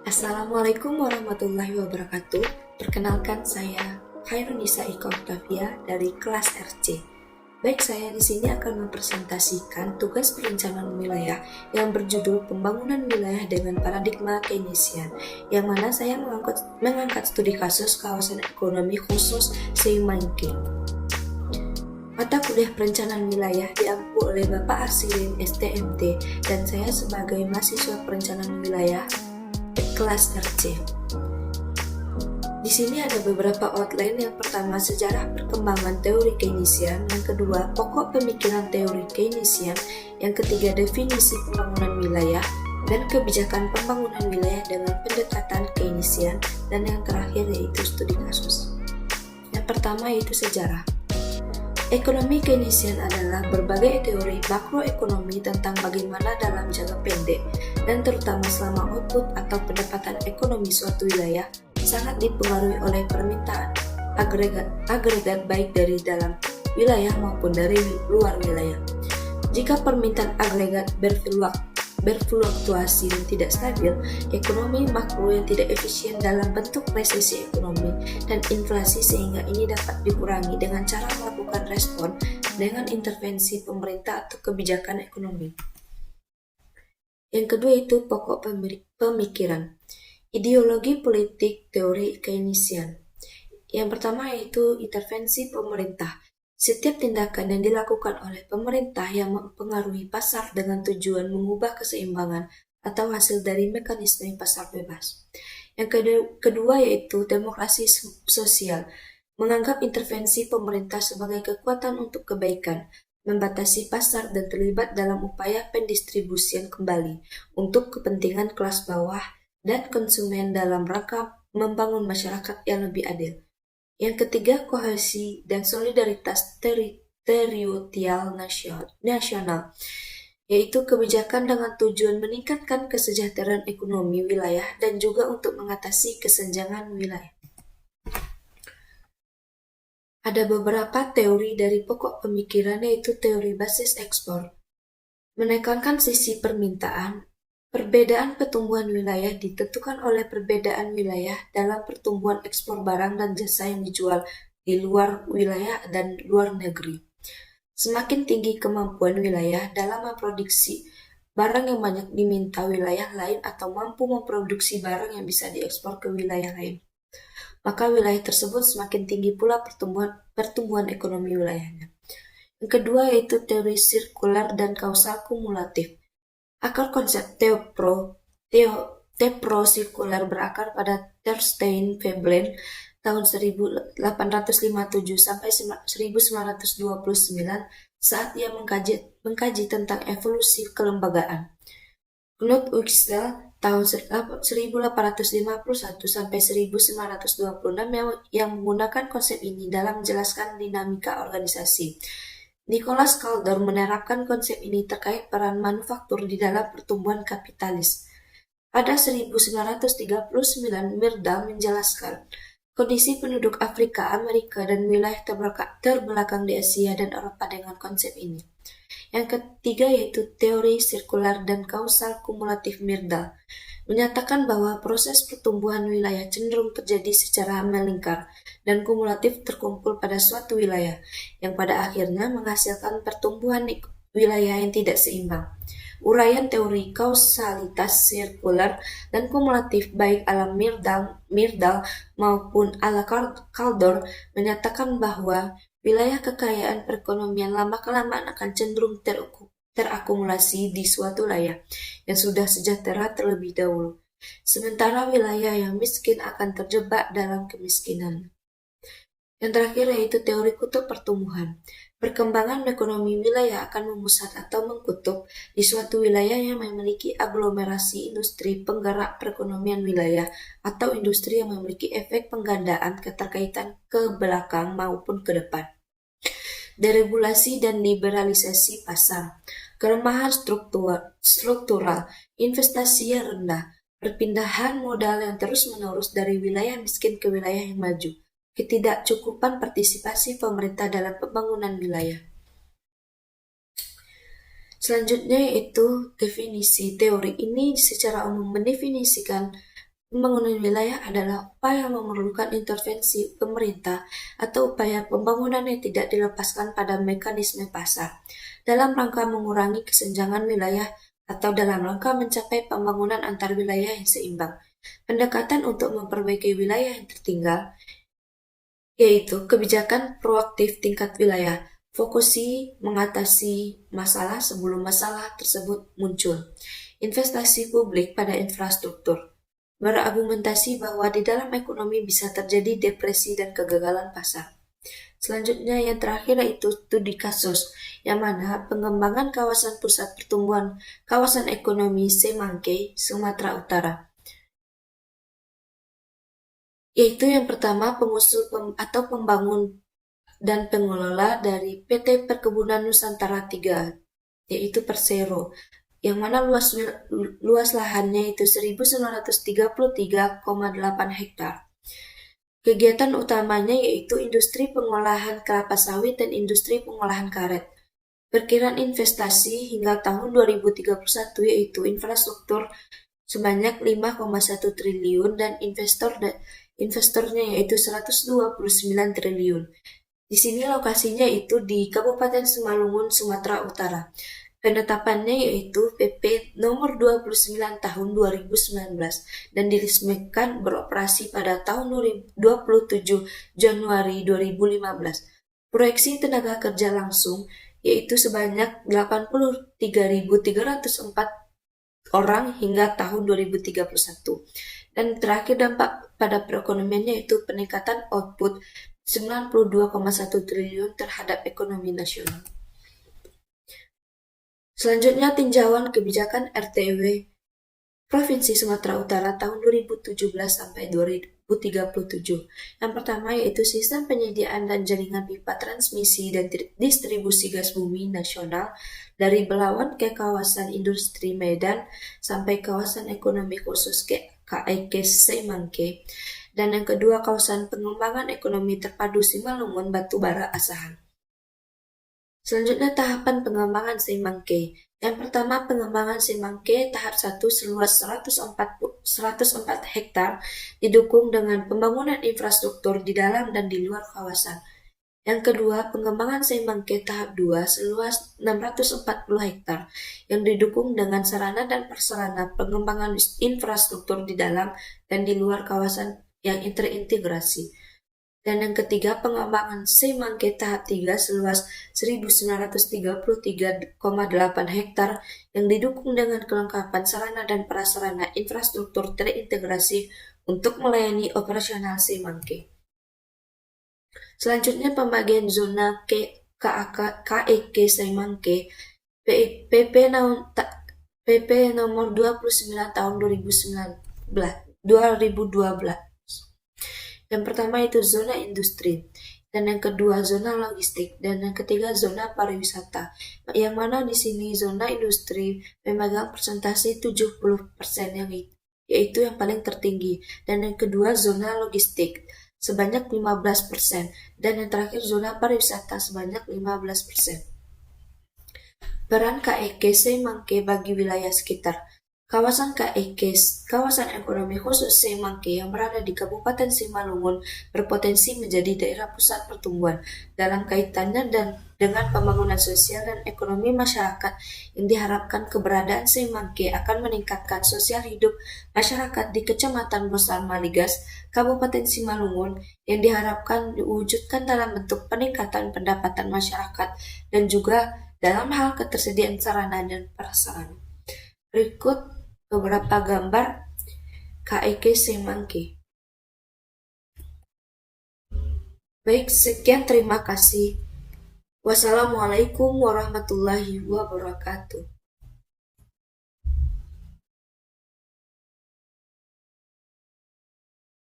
Assalamualaikum warahmatullahi wabarakatuh. Perkenalkan saya Khairunisa Ika Octavia dari kelas RC. Baik, saya di sini akan mempresentasikan tugas perencanaan wilayah yang berjudul Pembangunan Wilayah dengan Paradigma Keynesian, yang mana saya mengangkat studi kasus kawasan ekonomi khusus Seimanke. Mata kuliah perencanaan wilayah diampu oleh Bapak Arsilin STMT dan saya sebagai mahasiswa perencanaan wilayah kelas RC. Di sini ada beberapa outline. Yang pertama, sejarah perkembangan teori Keynesian. Yang kedua, pokok pemikiran teori Keynesian. Yang ketiga, definisi pembangunan wilayah dan kebijakan pembangunan wilayah dengan pendekatan Keynesian. Dan yang terakhir yaitu studi kasus. Yang pertama yaitu sejarah. Ekonomi Keynesian adalah berbagai teori makroekonomi tentang bagaimana dalam jangka pendek dan terutama selama output atau pendapatan ekonomi suatu wilayah sangat dipengaruhi oleh permintaan agregat baik dari dalam wilayah maupun dari luar wilayah. Jika permintaan agregat berfluktuasi dan tidak stabil, ekonomi makro yang tidak efisien dalam bentuk resesi ekonomi dan inflasi, sehingga ini dapat dikurangi dengan cara melakukan respon dengan intervensi pemerintah atau kebijakan ekonomi. Yang kedua itu pokok pemikiran. Ideologi politik teori Keynesian. Yang pertama yaitu intervensi pemerintah. Setiap tindakan yang dilakukan oleh pemerintah yang mempengaruhi pasar dengan tujuan mengubah keseimbangan atau hasil dari mekanisme pasar bebas. Yang kedua yaitu demokrasi sosial, menganggap intervensi pemerintah sebagai kekuatan untuk kebaikan, membatasi pasar dan terlibat dalam upaya pendistribusian kembali untuk kepentingan kelas bawah dan konsumen dalam rangka membangun masyarakat yang lebih adil. Yang ketiga, kohesi dan solidaritas teritorial nasional, yaitu kebijakan dengan tujuan meningkatkan kesejahteraan ekonomi wilayah dan juga untuk mengatasi kesenjangan wilayah. Ada beberapa teori dari pokok pemikiran, yaitu teori basis ekspor, menekankan sisi permintaan. Perbedaan pertumbuhan wilayah ditentukan oleh perbedaan wilayah dalam pertumbuhan ekspor barang dan jasa yang dijual di luar wilayah dan luar negeri. Semakin tinggi kemampuan wilayah dalam memproduksi barang yang banyak diminta wilayah lain atau mampu memproduksi barang yang bisa diekspor ke wilayah lain, maka wilayah tersebut semakin tinggi pula pertumbuhan ekonomi wilayahnya. Yang kedua yaitu teori sirkular dan kausal kumulatif. Akar konsep teprosirkular berakar pada Thorstein Veblen tahun 1857 sampai 1929 saat ia mengkaji tentang evolusi kelembagaan. Knut Wicksell tahun 1851 sampai 1926 yang menggunakan konsep ini dalam menjelaskan dinamika organisasi. Nicholas Kaldor menerapkan konsep ini terkait peran manufaktur di dalam pertumbuhan kapitalis. Pada 1939, Myrdal menjelaskan kondisi penduduk Afrika, Amerika, dan wilayah terbelakang di Asia dan Eropa dengan konsep ini. Yang ketiga yaitu teori sirkular dan kausal kumulatif Myrdal, menyatakan bahwa proses pertumbuhan wilayah cenderung terjadi secara melingkar dan kumulatif terkumpul pada suatu wilayah, yang pada akhirnya menghasilkan pertumbuhan wilayah yang tidak seimbang. Uraian teori kausalitas sirkular dan kumulatif baik ala Myrdal maupun ala Kaldor menyatakan bahwa wilayah kekayaan perekonomian lama-kelamaan akan cenderung terakumulasi di suatu wilayah yang sudah sejahtera terlebih dahulu, sementara wilayah yang miskin akan terjebak dalam kemiskinan. Yang terakhir yaitu teori kutub pertumbuhan. Perkembangan ekonomi wilayah akan memusat atau mengkutub di suatu wilayah yang memiliki aglomerasi industri penggerak perekonomian wilayah atau industri yang memiliki efek penggandaan keterkaitan ke belakang maupun ke depan. Deregulasi dan liberalisasi pasar, kelemahan struktural, investasi yang rendah, perpindahan modal yang terus-menerus dari wilayah miskin ke wilayah yang maju, ketidakcukupan partisipasi pemerintah dalam pembangunan wilayah. Selanjutnya yaitu definisi. Teori ini secara umum mendefinisikan Pembangunan wilayah adalah upaya yang memerlukan intervensi pemerintah atau upaya pembangunan yang tidak dilepaskan pada mekanisme pasar, dalam rangka mengurangi kesenjangan wilayah atau dalam rangka mencapai pembangunan antar wilayah yang seimbang. Pendekatan untuk memperbaiki wilayah yang tertinggal, yaitu kebijakan proaktif tingkat wilayah, fokusi mengatasi masalah sebelum masalah tersebut muncul. Investasi publik pada infrastruktur berargumentasi bahwa di dalam ekonomi bisa terjadi depresi dan kegagalan pasar. Selanjutnya yang terakhir yaitu studi kasus, yang mana pengembangan kawasan pusat pertumbuhan kawasan ekonomi Semangke, Sumatera Utara. Yaitu yang pertama pengusul atau pembangun dan pengelola dari PT Perkebunan Nusantara 3, yaitu Persero, yang mana luas lahannya itu 1933,8 hektar. Kegiatan utamanya yaitu industri pengolahan kelapa sawit dan industri pengolahan karet. Perkiraan investasi hingga tahun 2031 yaitu infrastruktur sebanyak 5,1 triliun dan investornya yaitu 129 triliun. Di sini lokasinya itu di Kabupaten Simalungun, Sumatera Utara. Penetapannya yaitu PP nomor 29 tahun 2019 dan diresmikan beroperasi pada tahun 27 Januari 2015. Proyeksi tenaga kerja langsung yaitu sebanyak 83.304 orang hingga tahun 2031. Dan terakhir dampak pada perekonomiannya yaitu peningkatan output 92,1 triliun terhadap ekonomi nasional. Selanjutnya tinjauan kebijakan RTW Provinsi Sumatera Utara tahun 2017 sampai 2037. Yang pertama yaitu sistem penyediaan dan jaringan pipa transmisi dan distribusi gas bumi nasional dari Belawan ke kawasan industri Medan sampai kawasan ekonomi khusus KEK Semangke. Dan yang kedua kawasan pengembangan ekonomi terpadu Simalungun Batubara Asahan. Selanjutnya tahapan pengembangan Semangke. Yang pertama pengembangan Semangke tahap 1 seluas 104 hektar didukung dengan pembangunan infrastruktur di dalam dan di luar kawasan. Yang kedua pengembangan Semangke tahap 2 seluas 640 hektar yang didukung dengan sarana dan prasarana pengembangan infrastruktur di dalam dan di luar kawasan yang terintegrasi. Dan yang ketiga, pengembangan Semangke tahap 3 seluas 1933,8 hektar yang didukung dengan kelengkapan sarana dan prasarana infrastruktur terintegrasi untuk melayani operasional Semangke. Selanjutnya pembagian zona KEK Semangke PP nomor 29 tahun 2012. Yang pertama itu zona industri, dan yang kedua zona logistik, dan yang ketiga zona pariwisata. Yang mana di sini zona industri memegang persentase 70% yaitu yang paling tertinggi, dan yang kedua zona logistik sebanyak 15%, dan yang terakhir zona pariwisata sebanyak 15%. Peran KEK Semangke bagi wilayah sekitar. Kawasan KEK, kawasan ekonomi khusus Semangke yang berada di Kabupaten Simalungun berpotensi menjadi daerah pusat pertumbuhan dalam kaitannya dengan pembangunan sosial dan ekonomi masyarakat yang diharapkan keberadaan Semangke akan meningkatkan sosial hidup masyarakat di Kecamatan Besar Maligas, Kabupaten Simalungun yang diharapkan diwujudkan dalam bentuk peningkatan pendapatan masyarakat dan juga dalam hal ketersediaan sarana dan prasarana. Berikut beberapa gambar KEK Semangke. Baik, sekian terima kasih. Wassalamualaikum warahmatullahi wabarakatuh.